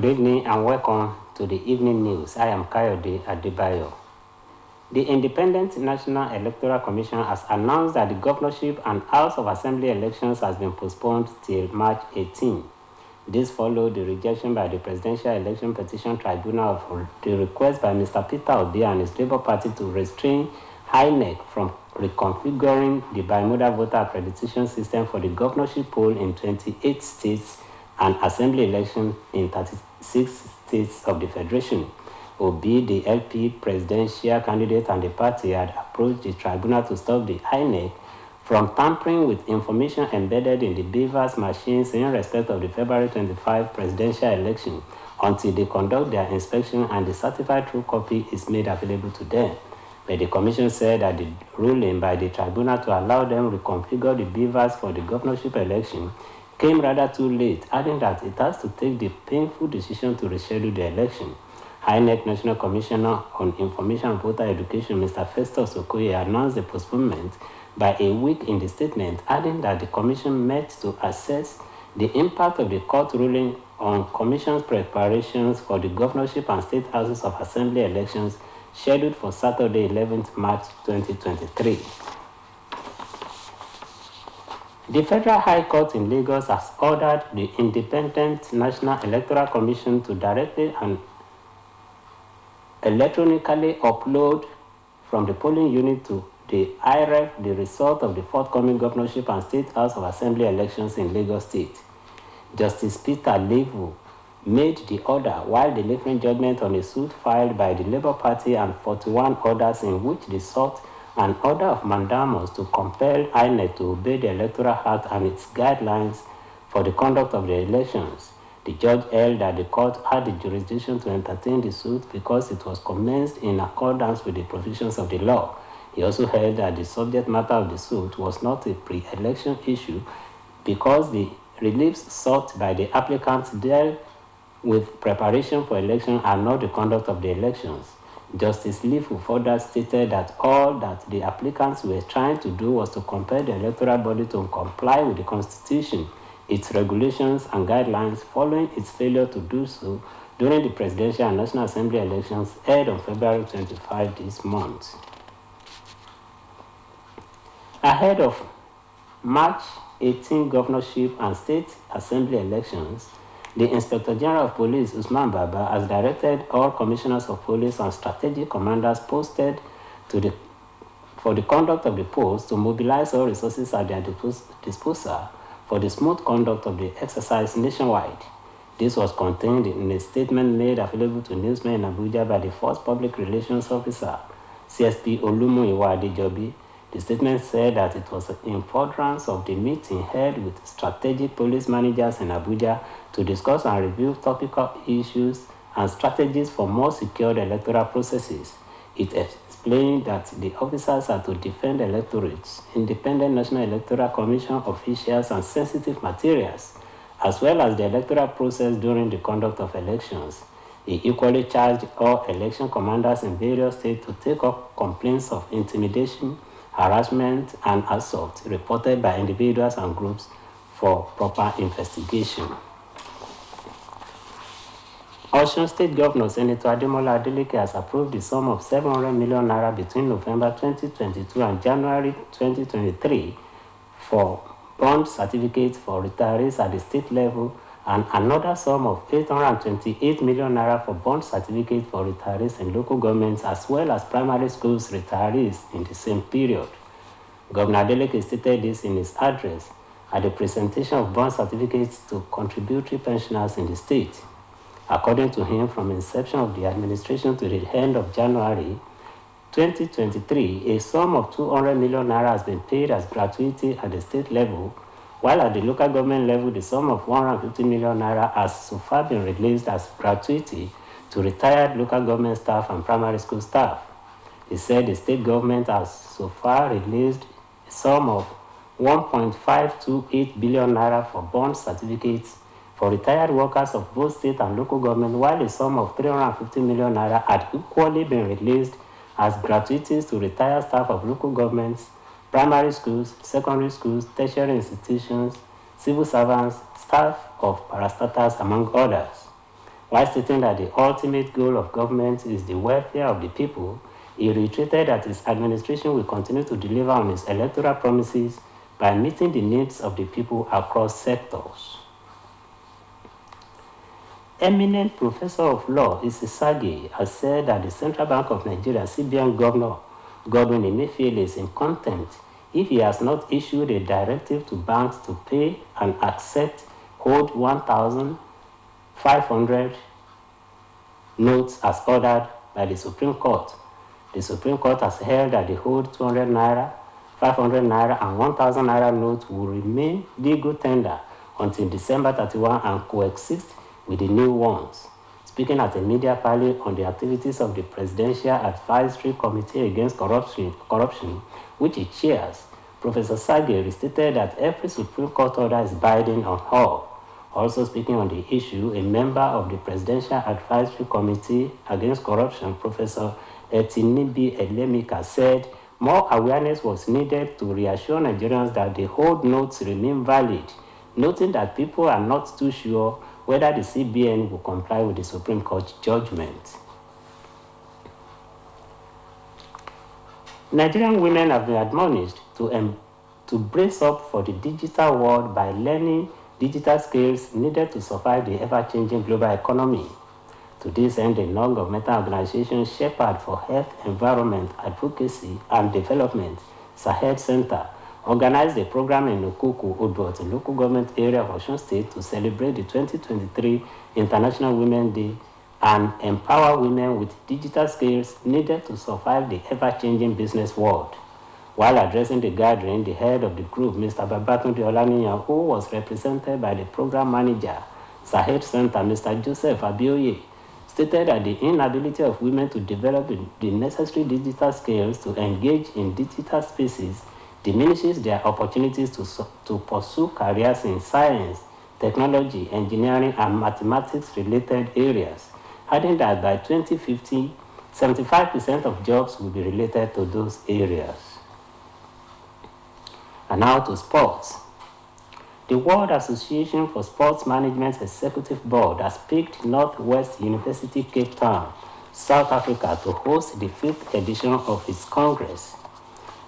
Good evening and welcome to the evening news. I am Kayode Adebayo. The Independent National Electoral Commission has announced that the governorship and House of Assembly elections has been postponed till March 18. This followed the rejection by the Presidential Election Petition Tribunal of the request by Mr. Peter Obi and his Labour Party to restrain INEC from reconfiguring the bimodal voter accreditation system for the governorship poll in 28 states and assembly elections in 36 states of the Federation. Obi, the LP presidential candidate, and the party had approached the tribunal to stop the INEC from tampering with information embedded in the beavers machines in respect of the February 25 presidential election until they conduct their inspection and the certified true copy is made available to them. But the commission said that the ruling by the tribunal to allow them to reconfigure the beavers for the governorship election came rather too late, adding that it has to take the painful decision to reschedule the election. INEC National Commissioner on Information and Voter Education, Mr. Festus Okoye, announced the postponement by a week in the statement, adding that the commission met to assess the impact of the court ruling on commission's preparations for the governorship and state houses of assembly elections scheduled for Saturday, 11th March 2023. The Federal High Court in Lagos has ordered the Independent National Electoral Commission to directly and electronically upload from the polling unit to the IREF the result of the forthcoming governorship and state house of assembly elections in Lagos State. Justice Peter Levu made the order while delivering judgment on a suit filed by the Labour Party and 41 others in which they sought an order of mandamus to compel INEC to obey the Electoral Act and its guidelines for the conduct of the elections. The judge held that the court had the jurisdiction to entertain the suit because it was commenced in accordance with the provisions of the law. He also held that the subject matter of the suit was not a pre-election issue because the reliefs sought by the applicants dealt with preparation for election and not the conduct of the elections. Justice Lefu further stated that all that the applicants were trying to do was to compel the electoral body to comply with the Constitution, its regulations and guidelines following its failure to do so during the Presidential and National Assembly elections held on February 25 this month. Ahead of March 18 governorship and state assembly elections, the Inspector General of Police, Usman Baba, has directed all commissioners of police and strategic commanders posted for the conduct of the polls to mobilize all resources at their disposal for the smooth conduct of the exercise nationwide. This was contained in a statement made available to newsmen in Abuja by the first public relations officer, CSP Olumuyiwa Adejobi. The statement said that it was in furtherance of the meeting held with strategic police managers in Abuja to discuss and review topical issues and strategies for more secured electoral processes. It explained that the officers are to defend electorates, Independent National Electoral Commission officials, and sensitive materials, as well as the electoral process during the conduct of elections. He equally charged all election commanders in various states to take up complaints of intimidation, harassment, and assault reported by individuals and groups for proper investigation. Osun State Governor Senator Ademola Adeleke has approved the sum of 700 million naira between November 2022 and January 2023 for bond certificates for retirees at the state level and another sum of 828 million naira for bond certificates for retirees in local governments as well as primary schools retirees in the same period. Governor Adeleke stated this in his address at the presentation of bond certificates to contributory pensioners in the state. According to him, from inception of the administration to the end of January 2023, a sum of 200 million naira has been paid as gratuity at the state level, while at the local government level, the sum of 150 million naira has so far been released as gratuity to retired local government staff and primary school staff. He said the state government has so far released a sum of 1.528 billion naira for bond certificates for retired workers of both state and local government, while a sum of 350 million naira had equally been released as gratuities to retired staff of local governments, primary schools, secondary schools, tertiary institutions, civil servants, staff of parastatals, among others. While stating that the ultimate goal of government is the welfare of the people, he reiterated that his administration will continue to deliver on its electoral promises by meeting the needs of the people across sectors. Eminent professor of law Isisage has said that the Central Bank of Nigeria CBN Governor Godwin Emefiele is in contempt if he has not issued a directive to banks to pay and accept hold 1,500 notes as ordered by the Supreme Court. The Supreme Court has held that the hold 200 naira, 500 naira, and 1,000 naira notes will remain legal tender until December 31 and coexist with the new ones. Speaking at a media party on the activities of the Presidential Advisory Committee Against Corruption, which he chairs, Professor Sage restated that every Supreme Court order is binding on all. Also speaking on the issue, a member of the Presidential Advisory Committee Against Corruption, Professor Etinibi Elemika, said more awareness was needed to reassure Nigerians that the hold notes remain valid, noting that people are not too sure whether the CBN will comply with the Supreme Court judgment. Nigerian women have been admonished to brace up for the digital world by learning digital skills needed to survive the ever-changing global economy. To this end, the non-governmental organization Shepherd for Health, Environment, Advocacy and Development, Sahel Center, organized a program in Okuku, Odot, a local government area of Osun State, to celebrate the 2023 International Women's Day and empower women with digital skills needed to survive the ever-changing business world. While addressing the gathering, the head of the group, Mr. Babatunde Olaniyan, who was represented by the program manager, Sahel Center, Mr. Joseph Abioye, stated that the inability of women to develop the necessary digital skills to engage in digital spaces diminishes their opportunities to pursue careers in science, technology, engineering, and mathematics-related areas, adding that by 2050, 75% of jobs will be related to those areas. And now to sports. The World Association for Sports Management Executive Board has picked Northwest University Cape Town, South Africa, to host the 5th edition of its Congress.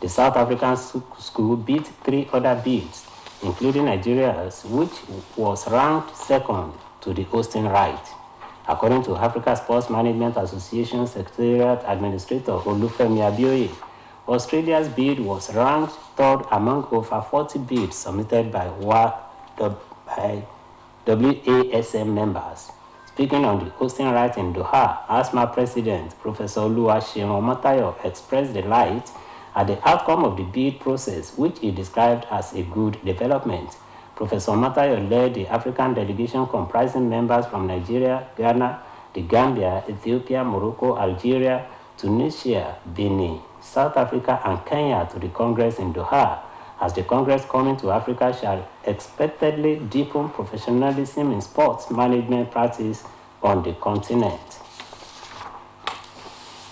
The South African school beat 3 other bids, including Nigeria's, which was ranked second to the hosting right. According to Africa Sports Management Association Secretariat Administrator Olufemi Abioye, Australia's bid was ranked third among over 40 bids submitted by WASM members. Speaking on the hosting right in Doha, ASMA President Professor Oluwaseun Omotayo expressed delight at the outcome of the bid process, which he described as a good development. Professor Omotayo led the African delegation comprising members from Nigeria, Ghana, the Gambia, Ethiopia, Morocco, Algeria, Tunisia, Benin, South Africa, and Kenya to the Congress in Doha, as the Congress coming to Africa shall expectedly deepen professionalism in sports management practice on the continent.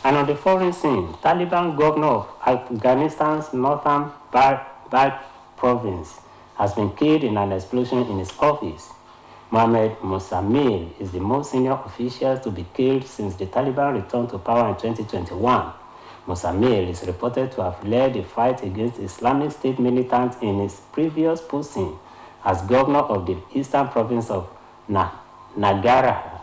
And on the foreign scene, Taliban governor of Afghanistan's northern Balkh province has been killed in an explosion in his office. Mohammed Musamil is the most senior official to be killed since the Taliban returned to power in 2021. Musamil is reported to have led the fight against Islamic State militants in his previous posting as governor of the eastern province of Nangarhar.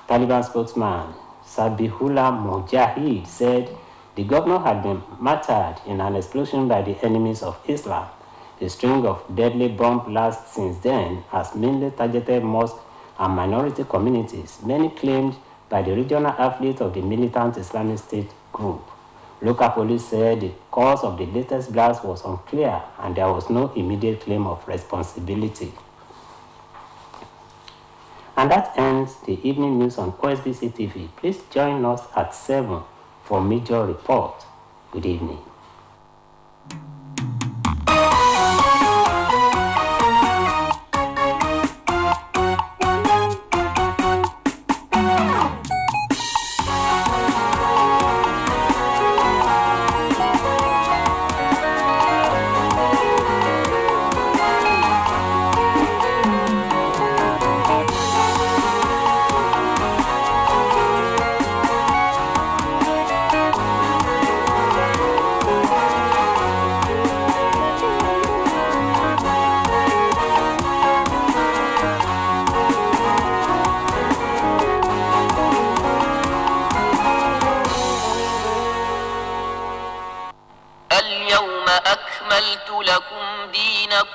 Taliban spokesman Sabihullah Mujahid said the governor had been martyred in an explosion by the enemies of Islam. The string of deadly bomb blasts since then has mainly targeted mosques and minority communities, many claimed by the regional affiliate of the militant Islamic State group. Local police said the cause of the latest blast was unclear and there was no immediate claim of responsibility. And that ends the evening news on Osbc TV. Please join us at 7 for major report. Good evening. Ina